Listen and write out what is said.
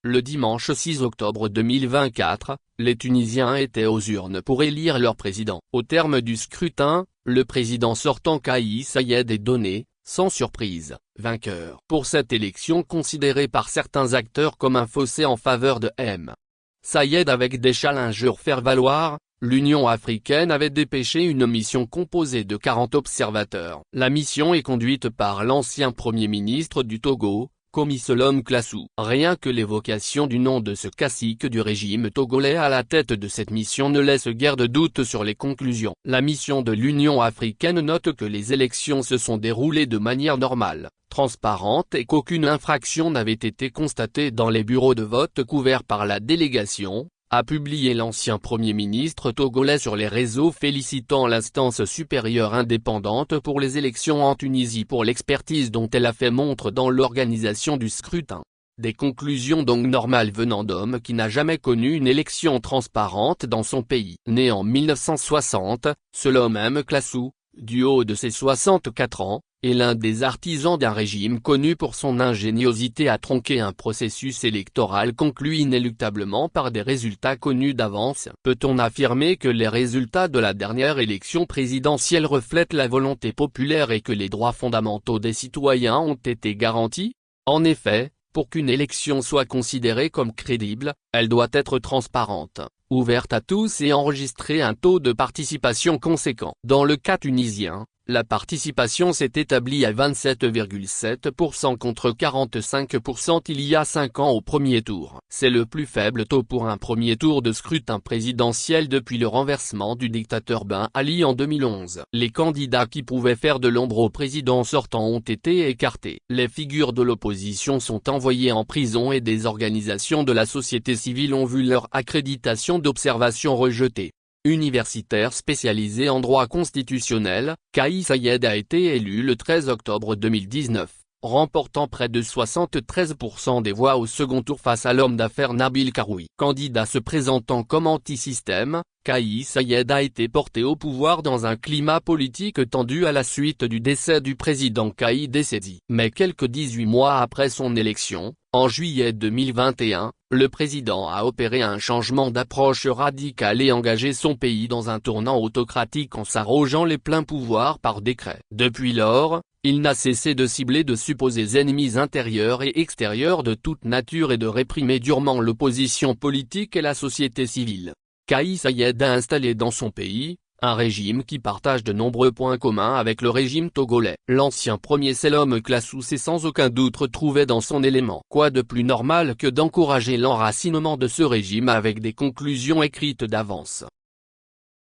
Le dimanche 6 octobre 2024, les Tunisiens étaient aux urnes pour élire leur président. Au terme du scrutin, le président sortant Kais Saied est donné, sans surprise, vainqueur. Pour cette élection considérée par certains acteurs comme un fossé en faveur de M. Saied avec des challengeurs faire valoir, l'Union africaine avait dépêché une mission composée de 40 observateurs. La mission est conduite par l'ancien Premier ministre du Togo, Komi Solom Klassou. Rien que l'évocation du nom de ce cacique du régime togolais à la tête de cette mission ne laisse guère de doute sur les conclusions. La mission de l'Union africaine note que les élections se sont déroulées de manière normale, transparente et qu'aucune infraction n'avait été constatée dans les bureaux de vote couverts par la délégation, a publié l'ancien Premier ministre togolais sur les réseaux félicitant l'instance supérieure indépendante pour les élections en Tunisie pour l'expertise dont elle a fait montre dans l'organisation du scrutin. Des conclusions donc normales venant d'homme qui n'a jamais connu une élection transparente dans son pays. Né en 1960, Solom M. Klassou, du haut de ses 64 ans, est l'un des artisans d'un régime connu pour son ingéniosité à tronquer un processus électoral conclu inéluctablement par des résultats connus d'avance. Peut-on affirmer que les résultats de la dernière élection présidentielle reflètent la volonté populaire et que les droits fondamentaux des citoyens ont été garantis? En effet, pour qu'une élection soit considérée comme crédible, elle doit être transparente, ouverte à tous et enregistrer un taux de participation conséquent. Dans le cas tunisien, la participation s'est établie à 27,7% contre 45% il y a 5 ans au premier tour. C'est le plus faible taux pour un premier tour de scrutin présidentiel depuis le renversement du dictateur Ben Ali en 2011. Les candidats qui pouvaient faire de l'ombre au président sortant ont été écartés. Les figures de l'opposition sont envoyées en prison et des organisations de la société civile ont vu leur accréditation d'observation rejetée. Universitaire spécialisé en droit constitutionnel, Kais Saied a été élu le 13 octobre 2019, remportant près de 73% des voix au second tour face à l'homme d'affaires Nabil Karoui. Candidat se présentant comme anti-système, Kais Saied a été porté au pouvoir dans un climat politique tendu à la suite du décès du président Kaïd Essedi. Mais quelques 18 mois après son élection, en juillet 2021, le président a opéré un changement d'approche radical et engagé son pays dans un tournant autocratique en s'arrogeant les pleins pouvoirs par décret. Depuis lors, il n'a cessé de cibler de supposés ennemis intérieurs et extérieurs de toute nature et de réprimer durement l'opposition politique et la société civile. Kais Saied a installé dans son pays un régime qui partage de nombreux points communs avec le régime togolais. L'ancien premier Solom Klassou s'est sans aucun doute retrouvé dans son élément. Quoi de plus normal que d'encourager l'enracinement de ce régime avec des conclusions écrites d'avance.